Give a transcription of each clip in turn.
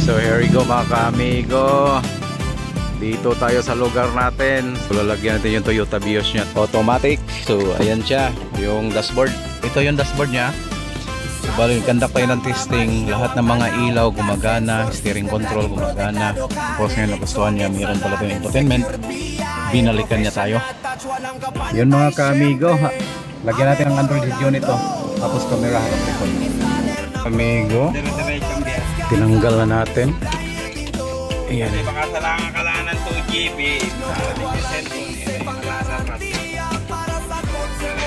So here we go mga ka-amigo. Dito tayo sa lugar natin. So lalagyan natin yung Toyota Vios nya, automatic. So ayan siya, yung dashboard. Ito yung dashboard nya. So bali conduct tayo ng testing. Lahat ng mga ilaw gumagana, steering control gumagana. Tapos ngayon nagustuhan niya, mayroon pala tayong infotainment. Binalikan niya tayo. Yun mga ka-amigo, lagyan natin ng Android head unit to. Tapos camera harap likod. Amigo, tinanggal na natin. Ayan. Baka talangan ng 2GB.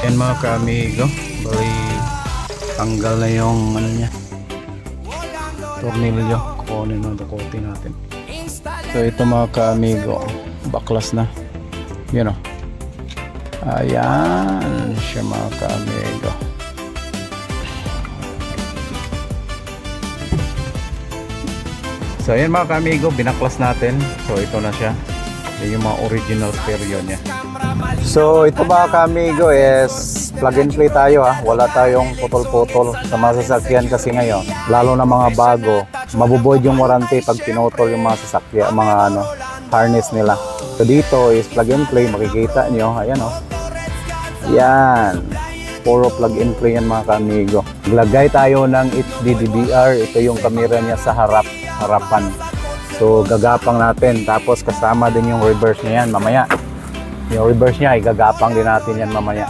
Ayan mga ka-amigo, bali tanggal na yung ano niya, tornilyo. Kukunin na, dukutin natin. So ito mga ka-amigo, baklas na. Yun o. Ayan siya mga ka-amigo. So ayan mga ka-amigo, binaklas natin. So ito na siya. Yan yung mga original stereo niya. So ito mga ka-amigo is plug and play tayo ha. Wala tayong putol-putol sa mga sasakyan kasi ngayon. Lalo na mga bago, mabuboid yung warranty pag pinutol yung mga sasakyan, mga harness nila. So dito is plug and play, makikita nyo. Ayan o. Yan. Puro plug and play yan mga ka-amigo. Maglagay tayo ng HD DVR. Ito yung camera niya sa harapan. So gagapang natin. Tapos kasama din yung reverse niya yan mamaya. Yung reverse niya, igagapang din natin yan mamaya.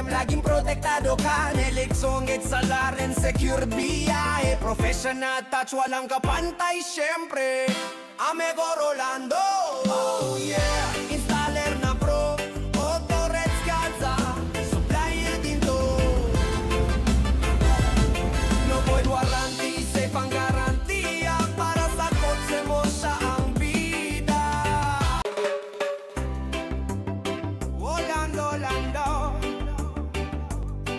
Laging protektado ka, niliksongit sa laren, secure biyahe, professional touch, walang kapantay, syempre, Amigo Rolando. Oh yeah, installer na pro, Autoreds Gaza, supplier din to. No void warranty, safe ang garantiya, para sa kotse mo siya ang bida. Rolando, Lando,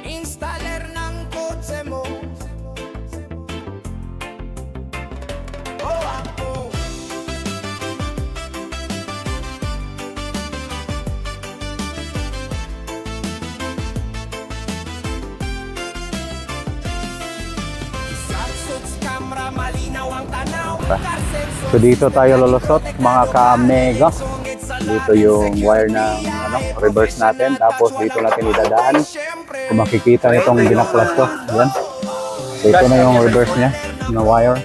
installer ng kotse mo. Oh, ako. Sarsot camera, malinaw ang tanaw. So dito tayo lulusot mga ka-amigo. Dito yung wire ng reverse natin. Tapos dito natin idadaan. Kung makikita nitong binaklas ko, yan. So ito na yung reverse niya na wire.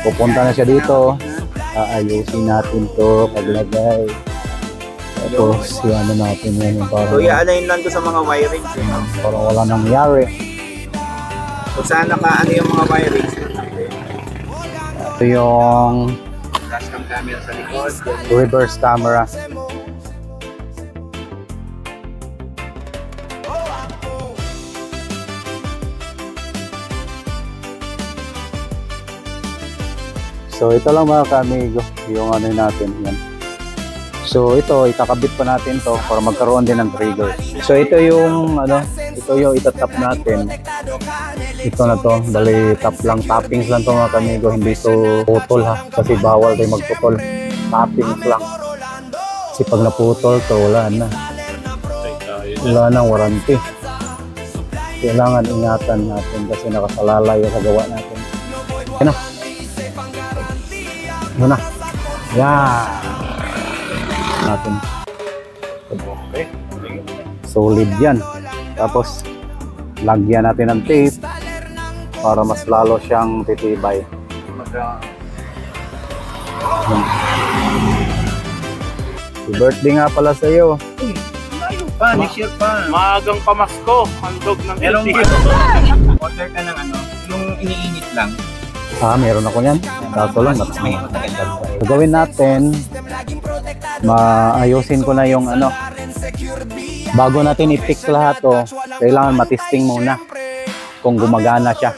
Pupunta na siya dito. Aayusin natin to paglagay. Tapos ano natin yan yung parang, So i-align lang to sa mga wirings. parang wala nangyari. Kung saan naka yung mga wirings. Ito yung Dashcam camera sa likod. reverse camera. So ito lang mga ka-amigo, yung ano natin yan. So ito, ikakabit pa natin to para magkaroon din ng trigger. So ito yung ito yung itatap natin. Ito na to, bali tap lang, tappings lang to mga ka-amigo, hindi to putol ha, kasi bawal tayo magputol. Tappings lang. Kasi pag naputol to, wala na. Wala nang warranty. Kailangan ingatan natin kasi nakasalalay sa gawa natin. Yan na. Ano na? Yan. Natin. Okay. Solid yan. Tapos, lagyan natin ng tape para mas lalo siyang titibay. Birthday nga pala sa iyo. Next year pa. Maagang pamasko. Handog ng LTO. Order ka ng yung iniinit lang. Meron ako yan. Kaso lang, gagawin natin, maayusin ko na yung bago natin i-fix lahat to, kailangan matesting muna kung gumagana siya.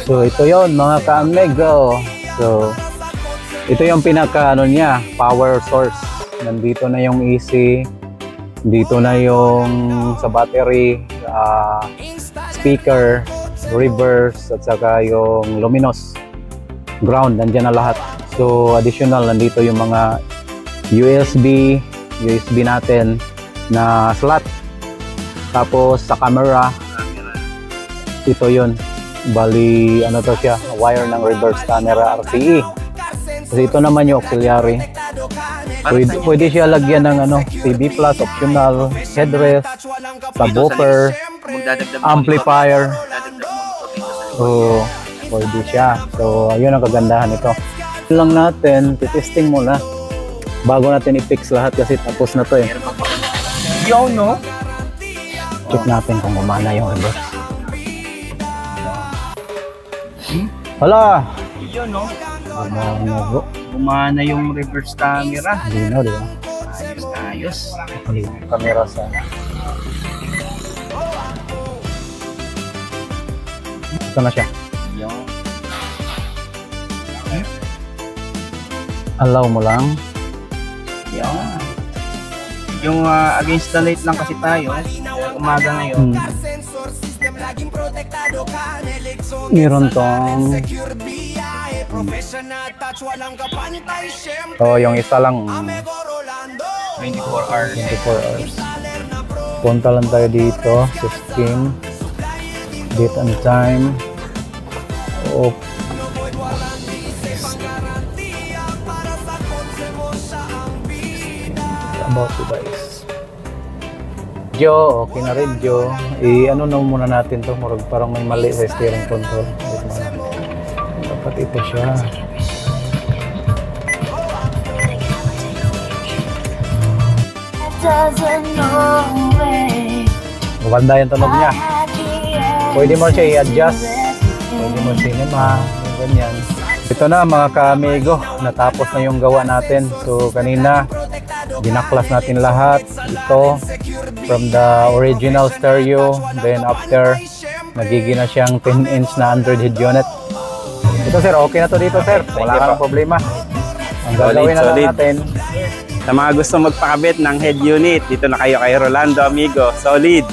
So ito yon mga ka-amigo. So ito yung pinaka ano niya, power source. Nandito na yung AC, dito na yung sa battery, speaker, reverse, at saka yung luminous, ground, nandiyan na lahat. So additional, nandito yung mga USB natin na slot. Tapos sa camera, ito yun. Bali, ano to siya, wire ng reverse camera RCE. Kasi ito naman yung auxiliary. Pwede siya lagyan ng ano, TV plus, optional, headrest, subwoofer, amplifier. So, pwede siya. So, ayun ang kagandahan nito. Lang natin, testing muna bago natin i-fix lahat kasi tapos na to eh. Yo, no? Check natin kung gumana yung reverse. Hala! Yun, no? Gumana bro. Gumana yung reverse camera. Linaw, di ba? Ayos. Camera sa... Ito na siya. Yung Allow mo lang. yung against the light lang kasi tayo. Umaga ngayon. Meron tong... yung isa lang 24 hours. 24 hours. Punta lang tayo dito, system, date and time. Oh. About device. Jo, okay na rin Jo. I-ano na muna natin to, parang may mali sa steering control. Dapat ito siya. Maganda yung tunog niya. Pwede mo siya i-adjust. Pwede mo cinema. Ganyan. Ito na mga ka-amigo. Natapos na yung gawa natin. So kanina, binaklas natin lahat. Ito, from the original stereo. Then after, nagiging na siyang 10-inch na Android head unit. Ito sir, okay na to dito sir. Wala kang problema. Ang gagawin na lang natin. Sa mga gusto magpakabit ng head unit, dito na kayo kay Rolando Amigo. Solid!